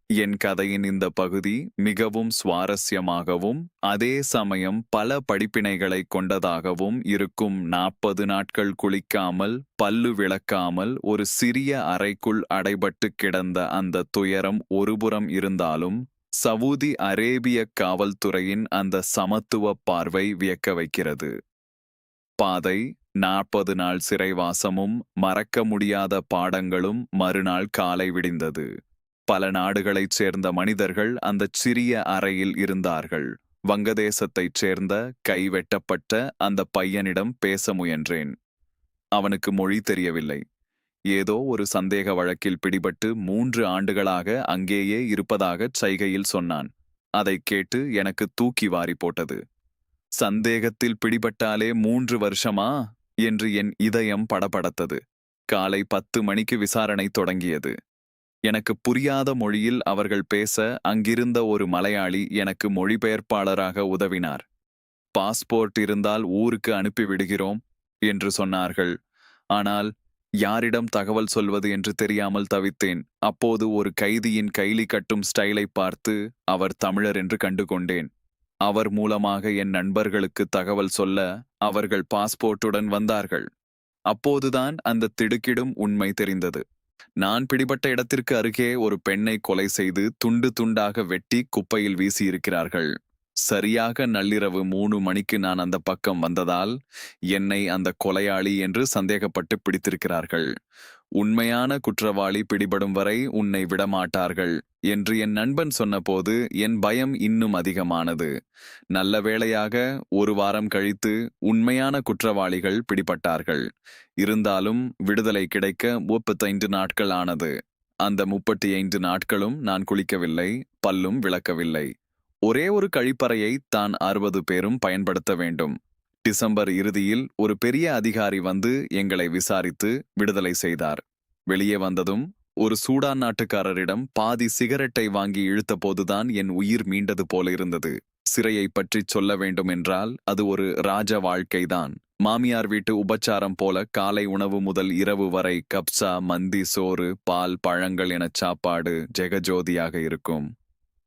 என் கதையின் இந்த பகுதி மிகவும் சுவாரஸ்யமாகவும் அதே சமயம் பல படிப்பினைகளை கொண்டதாகவும் இருக்கும். 40 நாட்கள் குளிக்காமல் பல்லு விளக்காமல் ஒரு சிறிய அறைக்குள் அடைபட்டு கிடந்த அந்த துயரம் ஒருபுறம் இருந்தாலும், சவூதி அரேபிய காவல்துறையின் அந்த சமத்துவ பார்வை வியக்க வைக்கிறது. பாதை 40 நாள் சிறைவாசமும் மறக்க முடியாத பாடங்களும். மறுநாள் காலை விடிந்தது. பல நாடுகளைச் சேர்ந்த மனிதர்கள் அந்தச் சிறிய அறையில் இருந்தார்கள். வங்கதேசத்தைச் சேர்ந்த கைவெட்டப்பட்ட அந்த பையனிடம் பேச முயன்றேன். அவனுக்கு மொழி தெரியவில்லை. ஏதோ ஒரு சந்தேக வழக்கில் பிடிபட்டு 3 ஆண்டுகளாக அங்கேயே இருப்பதாகச் சைகையில் சொன்னான். அதைக் கேட்டு எனக்கு தூக்கி வாரி போட்டது. சந்தேகத்தில் பிடிபட்டாலே 3 வருஷமா என்று என் இதயம் படபடத்தது. காலை 10 மணிக்கு விசாரணை தொடங்கியது. எனக்கு புரியாத மொழியில் அவர்கள் பேச அங்கிருந்த ஒரு மலையாளி எனக்கு மொழிபெயர்ப்பாளராக உதவினார். பாஸ்போர்ட் இருந்தால் ஊருக்கு அனுப்பிவிடுகிறோம் என்று சொன்னார்கள். ஆனால் யாரிடம் தகவல் சொல்வது என்று தெரியாமல் தவித்தேன். அப்போது ஒரு கைதியின் கைலி கட்டும் ஸ்டைலை பார்த்து அவர் தமிழர் என்று கண்டுகொண்டேன். அவர் மூலமாக என் நண்பர்களுக்கு தகவல் சொல்ல அவர்கள் பாஸ்போர்ட்டுடன் வந்தார்கள். அப்போதுதான் அந்த திடுக்கிடும் உண்மை தெரிந்தது. நான் பிடிபட்ட இடத்திற்கு அருகே ஒரு பெண்ணை கொலை செய்து துண்டு துண்டாக வெட்டி குப்பையில் வீசியிருக்கிறார்கள். சரியாக நள்ளிரவு 3 மணிக்கு நான் அந்த பக்கம் வந்ததால் என்னை அந்த கொலையாளி என்று சந்தேகப்பட்டு பிடித்திருக்கிறார்கள். உண்மையான குற்றவாளி பிடிபடும் வரை உன்னை விடமாட்டார்கள் என்று என் நண்பன் சொன்னபோது என் பயம் இன்னும் அதிகமானது. நல்ல வேளையாக 1 வாரம் கழித்து உண்மையான குற்றவாளிகள் பிடிபட்டார்கள். இருந்தாலும் விடுதலை கிடைக்க 35 நாட்கள் ஆனது. அந்த 35 நாட்களும் நான் குளிக்கவில்லை, பல்லும் விளக்கவில்லை. ஒரே ஒரு கழிப்பறையை தான் 60 பேரும் பயன்படுத்த வேண்டும். டிசம்பர் இறுதியில் ஒரு பெரிய அதிகாரி வந்து எங்களை விசாரித்து விடுதலை செய்தார். வெளியே வந்ததும் ஒரு சூடான் நாட்டுக்காரரிடம் பாதி சிகரெட்டை வாங்கி இழுத்தபோதுதான் என் உயிர் மீண்டது போல இருந்தது. சிறையை பற்றி சொல்ல வேண்டும் என்றால் அது ஒரு ராஜ வாழ்க்கைதான். மாமியார் வீட்டு உபச்சாரம் போல காலை உணவு முதல் இரவு வரை கப்சா, மந்தி, சோறு, பால், பழங்கள் என சாப்பாடு ஜெகஜோதியாக இருக்கும்.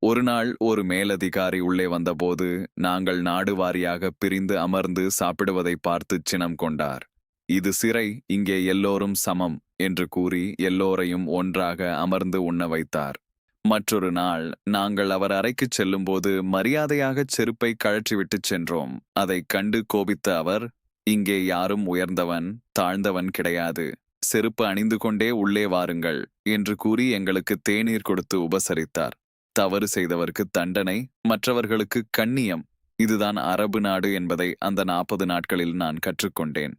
ஒரு நாள் ஒரு மேலதிகாரி உள்ளே வந்தபோது நாங்கள் நாடு வாரியாக பிரிந்து அமர்ந்து சாப்பிடுவதை பார்த்து சினம் கொண்டார். இது சிறை, இங்கே எல்லோரும் சமம் என்று கூறி எல்லோரையும் ஒன்றாக அமர்ந்து உண்ண வைத்தார். மற்றொரு நாள் நாங்கள் அவர் அறைக்குச் செல்லும்போது மரியாதையாகச் செருப்பை கழற்றிவிட்டுச் சென்றோம். அதைக் கண்டு கோபித்த அவர், இங்கே யாரும் உயர்ந்தவன் தாழ்ந்தவன் கிடையாது, செருப்பு அணிந்து கொண்டே உள்ளே வாருங்கள் என்று கூறி எங்களுக்கு தேநீர் கொடுத்து உபசரித்தார். தவறு செய்தவருக்கு தண்டனை, மற்றவர்களுக்கு கண்ணியம். இதுதான் அரபு நாடு என்பதை அந்த 40 நாட்களில் நான் கற்றுக்கொண்டேன்.